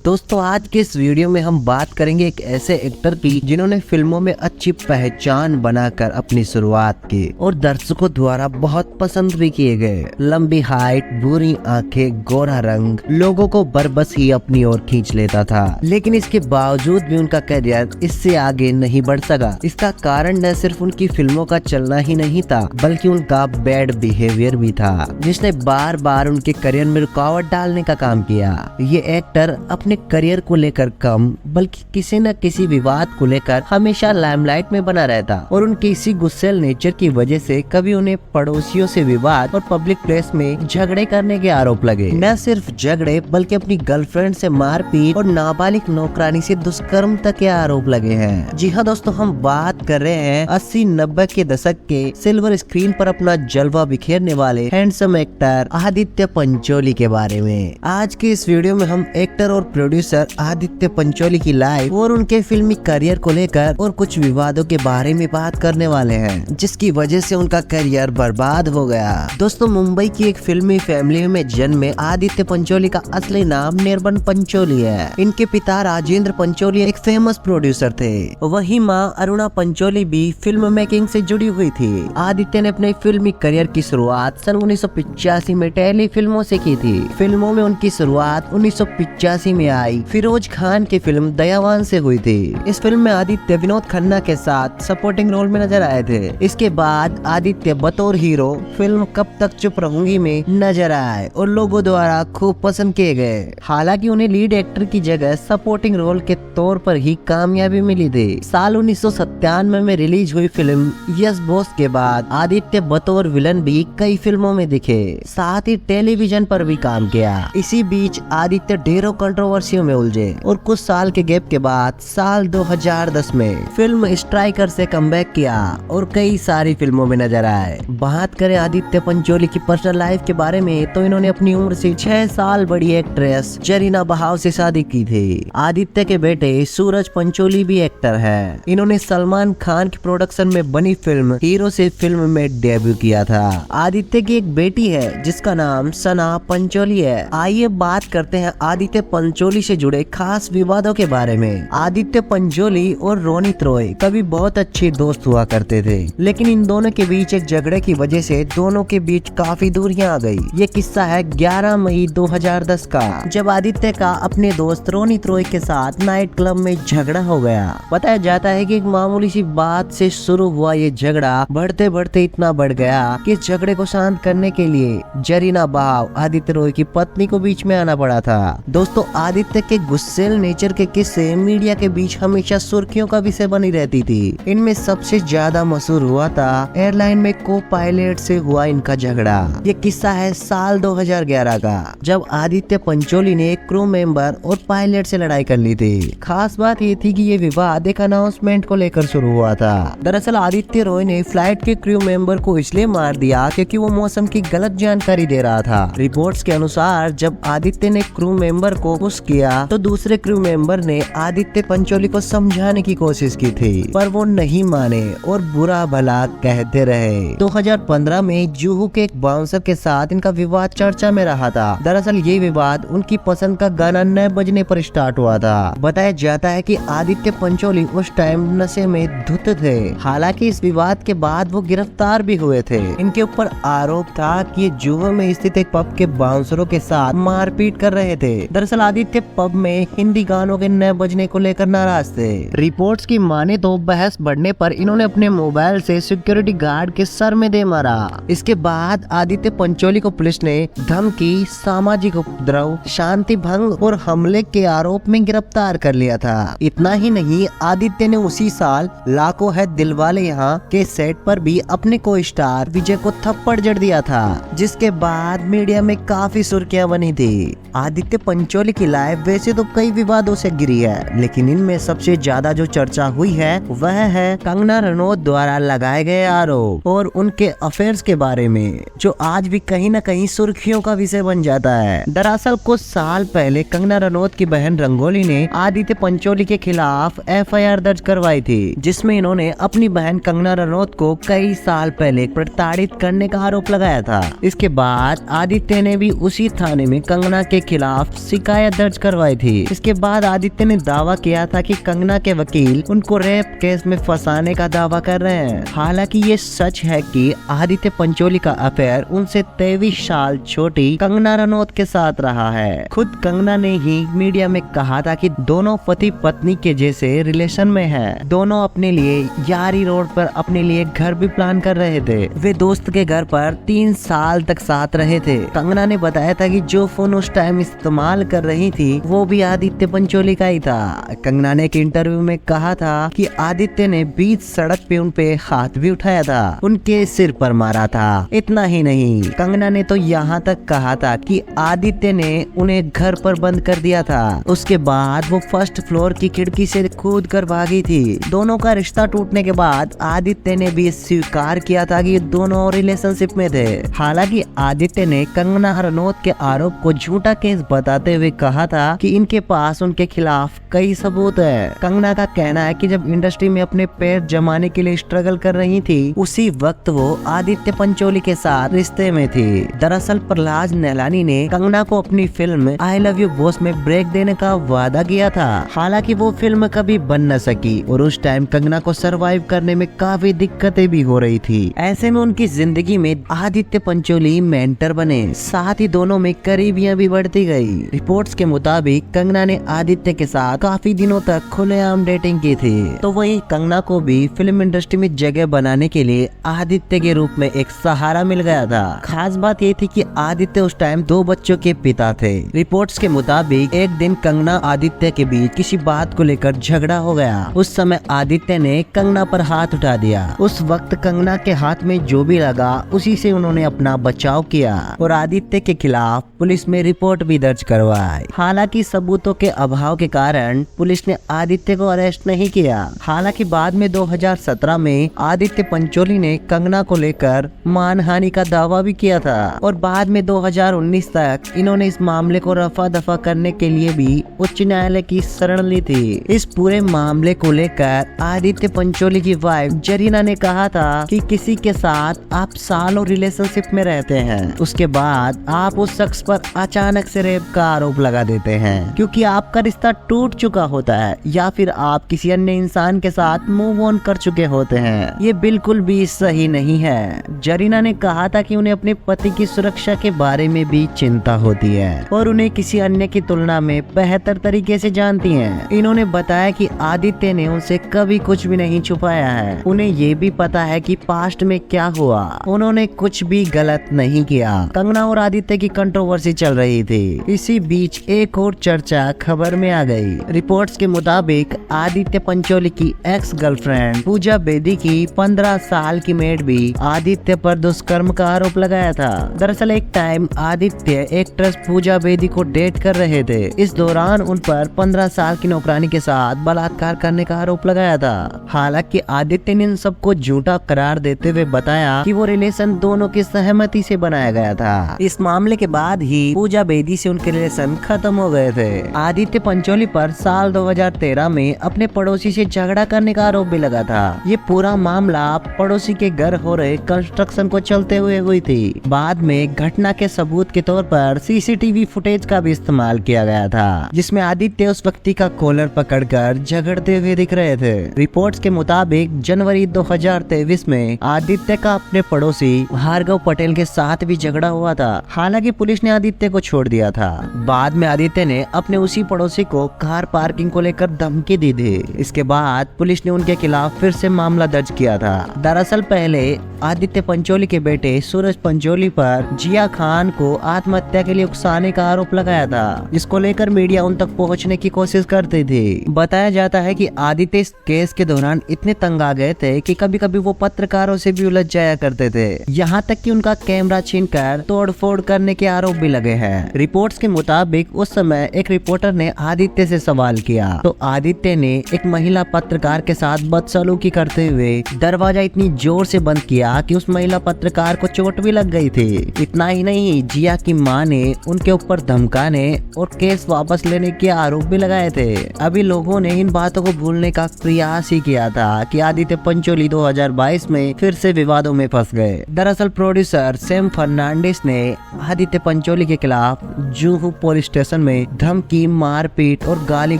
दोस्तों आज के इस वीडियो में हम बात करेंगे एक ऐसे एक्टर की जिन्होंने फिल्मों में अच्छी पहचान बनाकर अपनी शुरुआत की और दर्शकों द्वारा बहुत पसंद भी किए गए। लंबी हाइट, बुरी आंखें, गोरा रंग लोगों को बरबस ही अपनी ओर खींच लेता था, लेकिन इसके बावजूद भी उनका करियर इससे आगे नहीं बढ़ सका। इसका कारण न सिर्फ उनकी फिल्मों का चलना ही नहीं था, बल्कि उनका बैड बिहेवियर भी था, जिसने बार बार उनके करियर में रुकावट डालने का काम किया। ये एक्टर अपने करियर को लेकर कम बल्कि किसी न किसी विवाद को लेकर हमेशा लाइमलाइट में बना रहता और उनके इसी गुस्सैल नेचर की वजह से कभी उन्हें पड़ोसियों से विवाद और पब्लिक प्लेस में झगड़े करने के आरोप लगे। न सिर्फ झगड़े बल्कि अपनी गर्लफ्रेंड से मारपीट और नाबालिग नौकरानी से दुष्कर्म तक के आरोप लगे हैं। जी हाँ दोस्तों, हम बात कर रहे हैं 80-90 के दशक के सिल्वर स्क्रीन पर अपना जलवा बिखेरने वाले हैंडसम एक्टर आदित्य पंचोली के बारे में। आज के इस वीडियो में हम एक्टर और प्रोड्यूसर आदित्य पंचोली की लाइफ और उनके फिल्मी करियर को लेकर और कुछ विवादों के बारे में बात करने वाले हैं, जिसकी वजह से उनका करियर बर्बाद हो गया। दोस्तों, मुंबई की एक फिल्मी फैमिली में जन्मे आदित्य पंचोली का असली नाम निर्बन पंचोली है। इनके पिता राजेंद्र पंचोली एक फेमस प्रोड्यूसर थे, वहीं मां अरुणा पंचोली भी फिल्म मेकिंग से जुड़ी हुई थी। आदित्य ने अपने फिल्मी करियर की शुरुआत सन 1985 में टेली फिल्मों से की थी। फिल्मों में उनकी शुरुआत 1985 में आई फिरोज खान की फिल्म दयावान से हुई थी। इस फिल्म में आदित्य विनोद खन्ना के साथ सपोर्टिंग रोल में नजर आए थे। इसके बाद आदित्य बतौर हीरो फिल्म कब तक चुप रहूंगी में नजर आए और लोगों द्वारा खूब पसंद किए गए। हालांकि उन्हें लीड एक्टर की जगह सपोर्टिंग रोल के तौर पर ही कामयाबी मिली थी। साल 1997 में रिलीज हुई फिल्म यस बॉस के बाद आदित्य बतौर विलन भी कई फिल्मों में दिखे, साथ ही टेलीविजन पर भी काम किया। इसी बीच आदित्य ढेरों कंट्रोवर्सियों में उलझे और कुछ साल के गैप के बाद साल 2010 में फिल्म स्ट्राइकर से कमबैक किया और कई सारी फिल्मों में नजर आए। बात करें आदित्य पंचोली की पर्सनल लाइफ के बारे में तो इन्होंने अपनी उम्र से 6 साल बड़ी एक्ट्रेस जरीना बहाव से शादी की थी। आदित्य के बेटे सूरज पंचोली भी एक्टर है। इन्होंने सलमान खान की प्रोडक्शन में बनी फिल्म हीरो से फिल्म में डेब्यू किया था। आदित्य की एक बेटी है जिसका नाम सना पंचोली है। आइए बात करते हैं आदित्य पंचोली से जुड़े खास विवादों के बारे में। आदित्य पंचोली और रोनित रॉय कभी बहुत अच्छे दोस्त हुआ करते थे, लेकिन इन दोनों के बीच एक झगड़े की वजह से दोनों के बीच काफी दूरियां आ गई। ये किस्सा है 11 मई 2010 का, जब आदित्य का अपने दोस्त रोनित रॉय के साथ नाइट क्लब में झगड़ा हो गया। बताया जाता है कि एक मामूली सी बात से शुरू हुआ ये झगड़ा बढ़ते बढ़ते इतना बढ़ गया कि इस झगड़े को शांत करने के लिए जरीना बहाव आदित्य रॉय की पत्नी को बीच में आना पड़ा था। दोस्तों, आदित्य के गुस्सेल नेचर के किस्से मीडिया के बीच हमेशा सुर्खियों का विषय बनी रहती थी। इनमें सबसे ज्यादा मशहूर हुआ था एयरलाइन में को पायलट से हुआ इनका झगड़ा। ये किस्सा है साल 2011 का, जब आदित्य पंचोली ने एक क्रू मेंबर और पायलट से लड़ाई कर ली थी। खास बात ये थी कि ये विवाद एक अनाउंसमेंट को लेकर शुरू हुआ था। दरअसल आदित्य रॉय ने फ्लाइट के क्रू मेंबर को इसलिए मार दिया क्योंकि वो मौसम की गलत जानकारी दे रहा था। रिपोर्ट्स के अनुसार जब आदित्य ने क्रू मेंबर को पुश किया तो दूसरे क्रू मेंबर ने आदित्य पंचोली को समझाने की कोशिश की थी, पर वो नहीं माने और बुरा भला कहते रहे। 2015 में जुहू के एक बाउंसर के साथ इनका विवाद चर्चा में रहा था। दरअसल ये विवाद उनकी पसंद का गाना न बजने पर स्टार्ट हुआ था। बताया जाता है कि आदित्य पंचोली उस टाइम नशे में धुत थे। हालांकि इस विवाद के बाद वो गिरफ्तार भी हुए थे। इनके ऊपर आरोप था कि ये जुहू में स्थित एक पब के बाउंसरों के साथ मारपीट कर रहे थे। दरअसल आदित्य पब में हिंदी गानों के न बजने को लेकर नाराज थे। रिपोर्ट्स की माने तो बहस बढ़ने पर इन्होंने अपने मोबाइल से सिक्योरिटी गार्ड के सर में दे मारा। इसके बाद आदित्य पंचोली को पुलिस ने धमकी, सामाजिक उपद्रव, शांति भंग और हमले के आरोप में गिरफ्तार कर लिया था। इतना ही नहीं, आदित्य ने उसी साल लाखों है दिलवाले यहाँ के सेट पर भी अपने को स्टार विजय को थप्पड़ जड़ दिया था, जिसके बाद मीडिया में काफी सुर्खियां बनी थी। आदित्य पंचोली की लाइफ वैसे तो कई विवादों से घिरी है, लेकिन इनमें सबसे ज्यादा जो चर्चा हुई है वह है कंगना रनौत द्वारा लगाए गए आरोप और उनके अफेयर्स के बारे में, जो आज भी कहीं न कहीं सुर्खियों का विषय बन जाता है। दरअसल कुछ साल पहले कंगना रनौत की बहन रंगोली ने आदित्य पंचोली के खिलाफ FIR दर्ज करवाई थी, जिसमें इन्होंने अपनी बहन कंगना रनौत को कई साल पहले प्रताड़ित करने का आरोप लगाया था। इसके बाद आदित्य ने भी उसी थाने में कंगना के खिलाफ शिकायत दर्ज दर्ज करवाई थी। इसके बाद आदित्य ने दावा किया था कि कंगना के वकील उनको रेप केस में फंसाने का दावा कर रहे हैं। हालांकि ये सच है कि आदित्य पंचोली का अफेयर उनसे 23 साल छोटी कंगना रनौत के साथ रहा है। खुद कंगना ने ही मीडिया में कहा था कि दोनों पति पत्नी के जैसे रिलेशन में हैं। दोनों अपने लिए यारी रोड पर अपने लिए घर भी प्लान कर रहे थे। वे दोस्त के घर पर 3 साल तक साथ रहे थे। कंगना ने बताया था कि जो फोन उस टाइम इस्तेमाल कर रही थी वो भी आदित्य पंचोली का ही था। कंगना ने एक इंटरव्यू में कहा था कि आदित्य ने बीच सड़क पे उन पे हाथ भी उठाया था, उनके सिर पर मारा था। इतना ही नहीं, कंगना ने तो यहाँ तक कहा था कि आदित्य ने उन्हें घर पर बंद कर दिया था। उसके बाद वो फर्स्ट फ्लोर की खिड़की से कूद कर भागी थी। दोनों का रिश्ता टूटने के बाद आदित्य ने भी स्वीकार किया था कि दोनों रिलेशनशिप में थे। हालांकि आदित्य ने कंगना रनौत के आरोप को झूठा केस बताते हुए कहा था कि इनके पास उनके खिलाफ कई सबूत है। कंगना का कहना है कि जब इंडस्ट्री में अपने पैर जमाने के लिए स्ट्रगल कर रही थी उसी वक्त वो आदित्य पंचोली के साथ रिश्ते में थी। दरअसल प्रहलाद नेलानी ने कंगना को अपनी film I love you boss में ब्रेक देने का वादा किया था। हालांकि वो फिल्म कभी बन न सकी और उस टाइम कंगना को सरवाइव करने में काफी दिक्कतें भी हो रही थी। ऐसे में उनकी जिंदगी में आदित्य पंचोली मेंटर बने, साथ ही दोनों में करीबियां भी बढ़ती गई। रिपोर्ट्स के मुताबिक कंगना ने आदित्य के साथ काफी दिनों तक खुलेआम डेटिंग की थी। तो वहीं कंगना को भी फिल्म इंडस्ट्री में जगह बनाने के लिए आदित्य के रूप में एक सहारा मिल गया था। खास बात ये थी कि आदित्य उस टाइम 2 बच्चों के पिता थे। रिपोर्ट्स के मुताबिक एक दिन कंगना आदित्य के बीच किसी बात को लेकर झगड़ा हो गया। उस समय आदित्य ने कंगना पर हाथ उठा दिया। उस वक्त कंगना के हाथ में जो भी लगा उसी से उन्होंने अपना बचाव किया और आदित्य के खिलाफ पुलिस में रिपोर्ट भी दर्ज करवाई। हालांकि सबूतों के अभाव के कारण पुलिस ने आदित्य को अरेस्ट नहीं किया। हालांकि बाद में 2017 में आदित्य पंचोली ने कंगना को लेकर मानहानि का दावा भी किया था और बाद में 2019 तक इन्होंने इस मामले को रफा दफा करने के लिए भी उच्च न्यायालय की शरण ली थी। इस पूरे मामले को लेकर आदित्य पंचोली की वाइफ जरीना ने कहा था कि किसी के साथ आप सालों रिलेशनशिप में रहते हैं, उसके बाद आप उस शख्स पर अचानक से रेप का आरोप लगा देते हैं क्योंकि आपका रिश्ता टूट चुका होता है या फिर आप किसी अन्य इंसान के साथ मूव ऑन कर चुके होते हैं। ये बिल्कुल भी सही नहीं है। जरीना ने कहा था कि उन्हें अपने पति की सुरक्षा के बारे में भी चिंता होती है और उन्हें किसी अन्य की तुलना में बेहतर तरीके से जानती हैं। इन्होंने बताया कि आदित्य ने उनसे कभी कुछ भी नहीं छुपाया है। उन्हें ये भी पता है कि पास्ट में क्या हुआ, उन्होंने कुछ भी गलत नहीं किया। कंगना और आदित्य की कंट्रोवर्सी चल रही थी। इसी बीच एक और चर्चा खबर में आ गई। रिपोर्ट्स के मुताबिक आदित्य पंचोली की एक्स गर्लफ्रेंड पूजा बेदी की 15 साल की मेड भी आदित्य पर दुष्कर्म का आरोप लगाया था। दरअसल एक टाइम आदित्य एक्ट्रेस पूजा बेदी को डेट कर रहे थे। इस दौरान उन पर 15 साल की नौकरानी के साथ बलात्कार करने का आरोप लगाया था। हालांकि आदित्य ने इन सबको झूठा करार देते हुए बताया कि वो रिलेशन दोनों की सहमति से बनाया गया था। इस मामले के बाद ही पूजा बेदी से उनके रिलेशन खत्म हो गए थे। आदित्य पंचोली पर साल 2013 में अपने पड़ोसी से झगड़ा करने का आरोप भी लगा था। ये पूरा मामला पड़ोसी के घर हो रहे कंस्ट्रक्शन को चलते हुए हुई थी। बाद में घटना के सबूत के तौर पर सीसीटीवी फुटेज का भी इस्तेमाल किया गया था, जिसमें आदित्य उस व्यक्ति का कॉलर पकड़कर झगड़ते हुए दिख रहे थे। रिपोर्ट्स के मुताबिक जनवरी 2023 में आदित्य का अपने पड़ोसी भार्गव पटेल के साथ भी झगड़ा हुआ था। हालांकि पुलिस ने आदित्य को छोड़ दिया था। बाद में आदित्य ने अपने उसी पड़ोसी को कार पार्किंग को लेकर धमकी दी थी। इसके बाद पुलिस ने उनके खिलाफ फिर से मामला दर्ज किया था। दरअसल पहले आदित्य पंचोली के बेटे सूरज पंचोली पर जिया खान को आत्महत्या के लिए उकसाने का आरोप लगाया था, जिसको लेकर मीडिया उन तक पहुंचने की कोशिश करती थी। बताया जाता है कि आदित्य इस केस के दौरान इतने तंग आ गए थे कि कभी कभी वो पत्रकारों से भी उलझ जाया करते थे। यहाँ तक कि उनका कैमरा छीनकर तोड़फोड़ करने के आरोप भी लगे हैं। रिपोर्ट्स के मुताबिक उस समय एक रिपोर्टर ने आदित्य से सवाल किया तो आदित्य ने एक महिला पत्रकार के साथ बदसलूकी करते हुए दरवाजा इतनी जोर से बंद किया कि उस महिला पत्रकार को चोट भी लग गई थी। इतना ही नहीं, जिया की मां ने उनके ऊपर धमकाने और केस वापस लेने के आरोप भी लगाए थे। अभी लोगों ने इन बातों को भूलने का प्रयास ही किया था कि आदित्य पंचोली 2022 में फिर से विवादों में फंस गए। दरअसल प्रोड्यूसर सैम फर्नांडिस ने आदित्य पंचोली के खिलाफ जुहू पुलिस स्टेशन में धमकी, मारपीट और गाली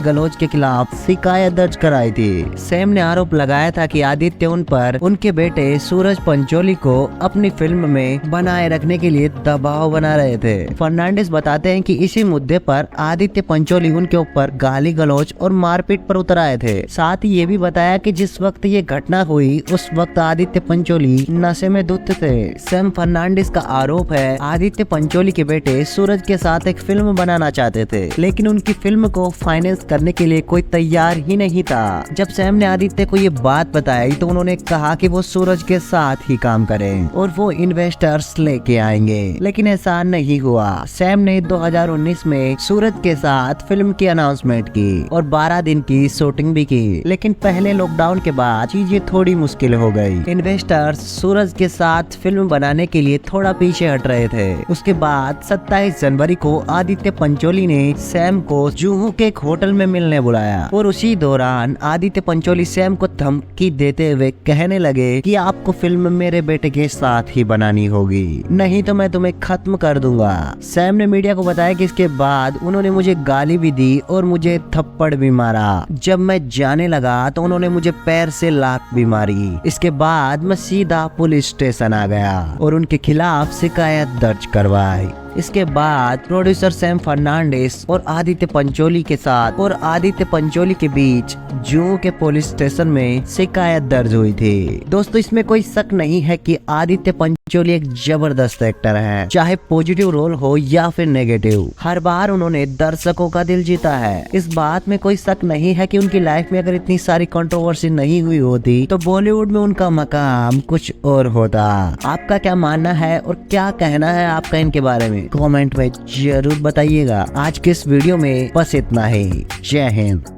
गलौज के खिलाफ शिकायत दर्ज कराई थी। सैम ने आरोप लगाया था कि आदित्य उन पर उनके बेटे सूरज पंचोली को अपनी फिल्म में बनाए रखने के लिए दबाव बना रहे थे। फर्नांडिस बताते हैं कि इसी मुद्दे पर आदित्य पंचोली उनके ऊपर गाली गलौज और मारपीट पर उतर आए थे। साथ ही ये भी बताया कि जिस वक्त ये घटना हुई उस वक्त आदित्य पंचोली नशे में धुत थे। सैम फर्नांडिस का आरोप है आदित्य पंचोली के बेटे सूरज के साथ एक फिल्म बनाना चाहते थे, लेकिन उनकी फिल्म को फाइनेंस करने के लिए कोई तैयार ही नहीं था। जब सैम ने आदित्य को ये बात बताई तो उन्होंने कहा कि वो सूरज के साथ ही काम करें और वो इन्वेस्टर्स लेके आएंगे, लेकिन ऐसा नहीं हुआ। सैम ने 2019 में सूरज के साथ फिल्म की अनाउंसमेंट की और 12 दिन की शूटिंग भी की, लेकिन पहले लॉकडाउन के बाद चीजें थोड़ी मुश्किल हो गई। इन्वेस्टर्स सूरज के साथ फिल्म बनाने के लिए थोड़ा पीछे हट रहे थे। उसके बाद 27 जनवरी को आदित्य पंचोली ने सैम को जुहू के एक होटल में मिलने बुलाया और उसी दौरान आदित्य पंचोली सैम को धमकी देते हुए कहने लगे कि आपको फिल्म मेरे बेटे के साथ ही बनानी होगी, नहीं तो मैं तुम्हें खत्म कर दूंगा। सैम ने मीडिया को बताया कि इसके बाद उन्होंने मुझे गाली भी दी और मुझे थप्पड़ भी मारा। जब मैं जाने लगा तो उन्होंने मुझे पैर से लात भी मारी। इसके बाद मैं सीधा पुलिस स्टेशन आ गया और उनके खिलाफ शिकायत दर्ज करवाई। इसके बाद प्रोड्यूसर सैम फर्नांडिस और आदित्य पंचोली के बीच जुहू के पुलिस स्टेशन में शिकायत दर्ज हुई थी। दोस्तों, इसमें कोई शक नहीं है कि आदित्य पंचोली एक जबरदस्त एक्टर हैं, चाहे पॉजिटिव रोल हो या फिर नेगेटिव। हर बार उन्होंने दर्शकों का दिल जीता है। इस बात में कोई शक नहीं है कि उनकी लाइफ में अगर इतनी सारी कंट्रोवर्सी नहीं हुई होती तो बॉलीवुड में उनका मकाम कुछ और होता। आपका क्या मानना है और क्या कहना है आपका इनके बारे में कमेंट में जरूर बताइएगा। आज के इस वीडियो में बस इतना ही। जय हिंद।